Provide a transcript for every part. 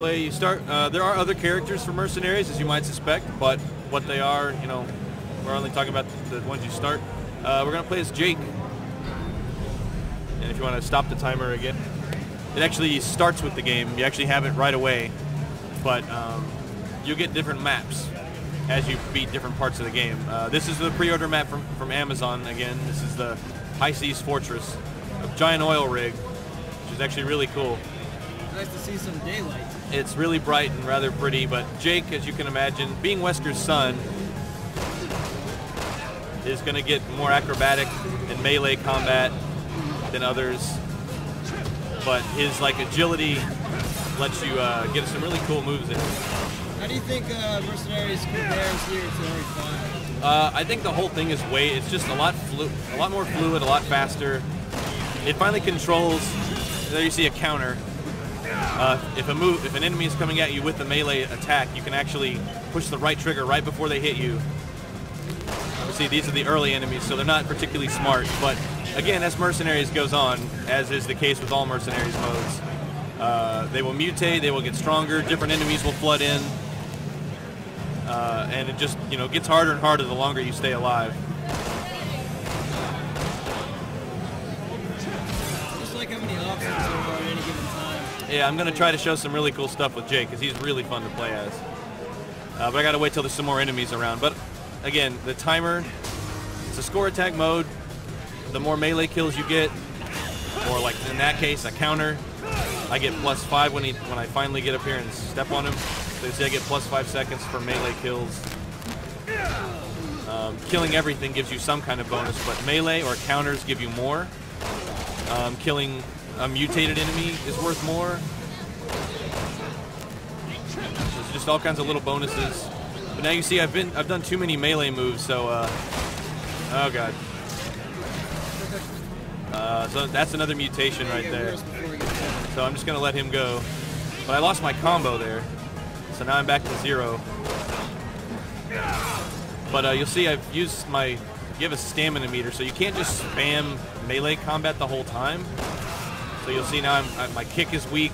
You start. There are other characters for Mercenaries, as you might suspect, but what they are, you know, we're only talking about the ones you start. We're gonna play as Jake, and if you want to stop the timer again, it actually starts with the game. You actually have it right away, but you get different maps as you beat different parts of the game. This is the pre-order map from Amazon. Again, this is the High Seas Fortress, a giant oil rig, which is actually really cool. Nice to see some daylight. It's really bright and rather pretty, but Jake, as you can imagine, being Wesker's son, is going to get more acrobatic and melee combat than others, but his agility lets you get some really cool moves in. How do you think Mercenaries compares here to RE5? I think the whole thing is it's just a lot more fluid, a lot faster. It finally controls. There you see a counter. If an enemy is coming at you with a melee attack, you can actually push the right trigger right before they hit you. Obviously, these are the early enemies, so they're not particularly smart. But again, as Mercenaries goes on, as is the case with all Mercenaries modes, they will mutate, they will get stronger, different enemies will flood in, and it just gets harder and harder the longer you stay alive. Just like how many options there are at any given time. Yeah, I'm going to try to show some really cool stuff with Jake, because he's really fun to play as. But I got to wait till there's some more enemies around. But again, the timer, it's a score attack mode. The more melee kills you get, or like in that case, a counter, I get +5 when I finally get up here and step on him. So you see I get +5 seconds for melee kills. Killing everything gives you some kind of bonus, but melee or counters give you more. Killing a mutated enemy is worth more. There's just all kinds of little bonuses. But now you see I've done too many melee moves, so oh god. So that's another mutation right there. So I'm just gonna let him go. But I lost my combo there, so now I'm back to 0. But you'll see I've used you have a stamina meter, so you can't just spam melee combat the whole time. So you'll see now my kick is weak.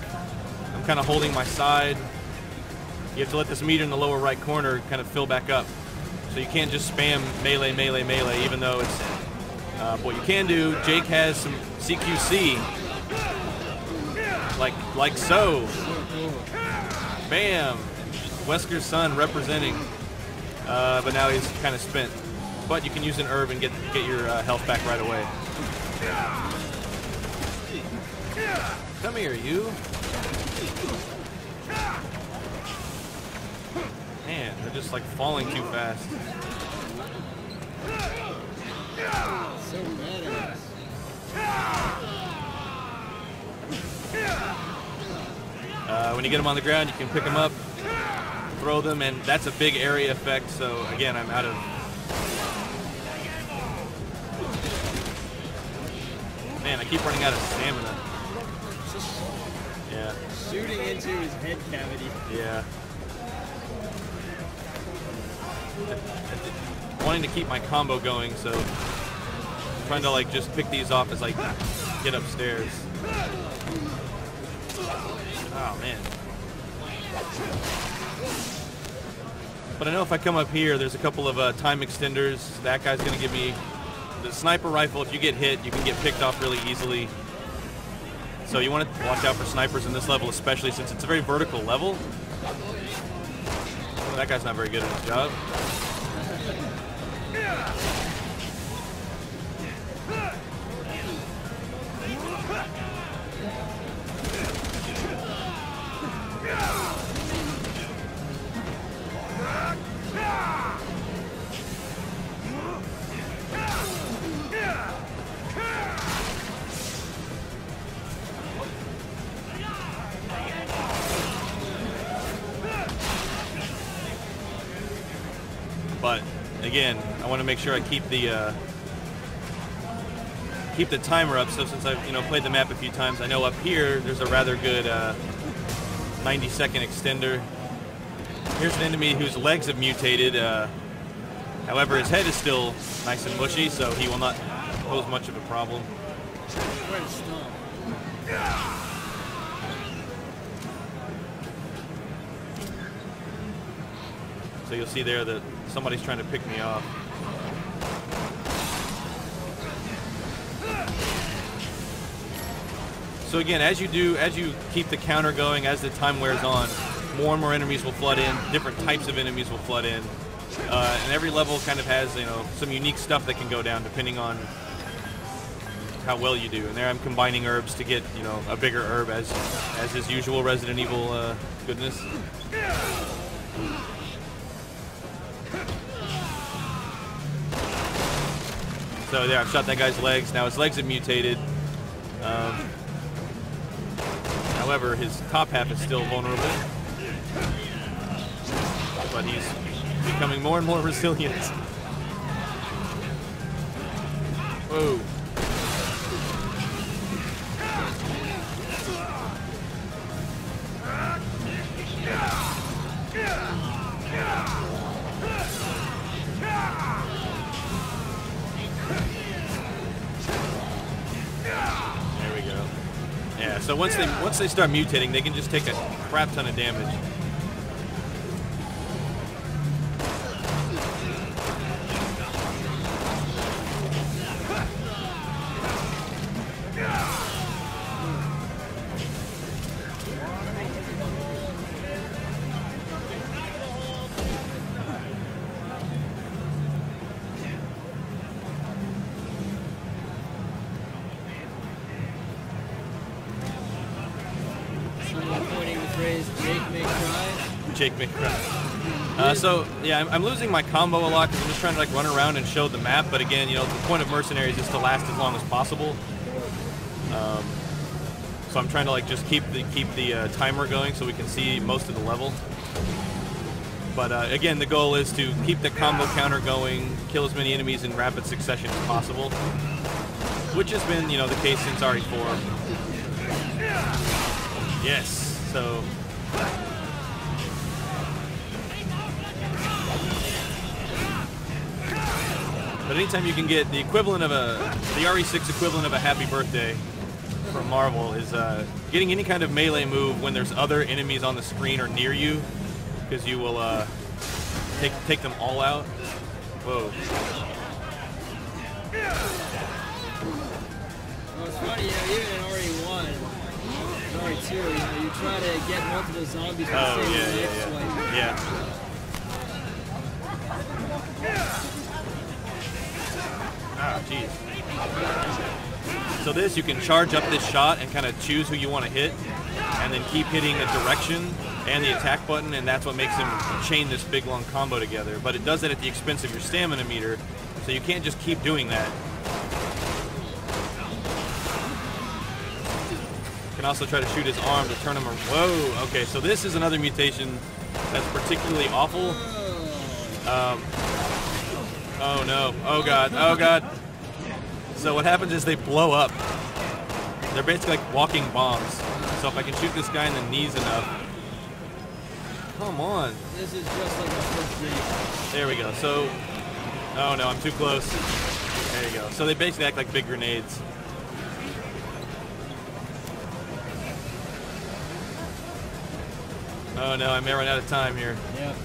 I'm kind of holding my side. You have to let this meter in the lower right corner kind of fill back up. So you can't just spam melee, melee, melee, even though it's... what you can do, Jake has some CQC. Like so. Bam! Wesker's son representing. But now he's kind of spent. But you can use an herb and get your health back right away. Come here, you. Man, they're just falling too fast. So badass. When you get them on the ground, you can pick them up, throw them, and that's a big area effect. So again, I'm out of... Man, I keep running out of stamina. Yeah. Shooting into his head cavity. Yeah. Wanting to keep my combo going, so I'm trying to just pick these off as I get upstairs. Oh man. But I know if I come up here, there's a couple of time extenders. That guy's gonna give me the sniper rifle. If you get hit, you can get picked off really easily. So you want to watch out for snipers in this level, especially since it's a very vertical level. Well, that guy's not very good at his job. But again, I want to make sure I keep the timer up. So since I've played the map a few times, I know up here there's a rather good 90-second extender. Here's an enemy whose legs have mutated. However, his head is still nice and mushy, so he will not pose much of a problem. So you'll see there that somebody's trying to pick me off. So again, as you keep the counter going, as the time wears on, more and more enemies will flood in, different types of enemies will flood in. And every level kind of has, you know, some unique stuff that can go down depending on how well you do. And there I'm combining herbs to get, you know, a bigger herb as is usual Resident Evil goodness. So there, I've shot that guy's legs. Now his legs have mutated. However, his top half is still vulnerable. But he's becoming more and more resilient. Whoa. There we go. Yeah, so once they start mutating, they can just take a crap ton of damage. Jake may cry. So yeah, I'm losing my combo a lot because I'm just trying to like run around and show the map. But again, you know, the point of Mercenaries is to last as long as possible. So I'm trying to like just keep the timer going so we can see most of the level. But again, the goal is to keep the combo counter going, kill as many enemies in rapid succession as possible, which has been, you know, the case since RE4. Yes. So. But anytime you can get the equivalent of the RE6 equivalent of a happy birthday from Marvel is getting any kind of melee move when there's other enemies on the screen or near you, because you will take them all out. Whoa. Well, it's funny, you know, even in RE1, RE2, you know, you try to get multiple zombies at the same time. Yeah. Oh, jeez. So this, you can charge up this shot and kind of choose who you want to hit, and then keep hitting the direction and the attack button, and that's what makes him chain this big long combo together. But it does that at the expense of your stamina meter, so you can't just keep doing that. You can also try to shoot his arm to turn him around. Whoa, okay, so this is another mutation that's particularly awful. Oh no, oh god, oh god. So what happens is they blow up. They're basically like walking bombs. So if I can shoot this guy in the knees enough. Come on. This is just like a first drink. There we go. So, oh no, I'm too close. There you go. So they basically act like big grenades. Oh no, I may run out of time here. Yep.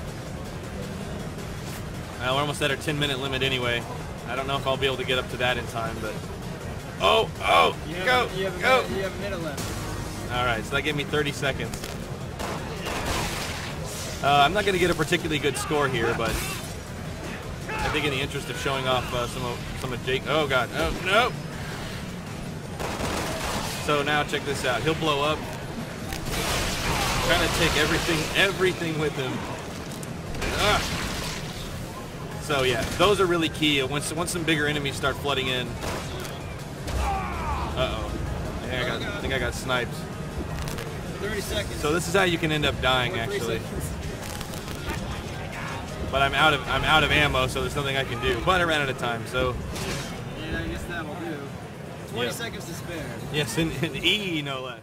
Well, we're almost at our 10-minute limit anyway. I don't know if I'll be able to get up to that in time, but... Oh! You Go! have a minute left. Alright, so that gave me 30 seconds. I'm not going to get a particularly good score here, but... I think in the interest of showing off some of Jake... Oh god, oh no! So now check this out. He'll blow up. Trying to take everything with him. Ah. So yeah, those are really key. Once some bigger enemies start flooding in. Uh-oh. I think I got sniped. 30 seconds. So this is how you can end up dying, actually. But I'm out of ammo, so there's nothing I can do. But I ran out of time, so. Yeah, I guess that'll do. 20 seconds to spare. Yes, in E, no less.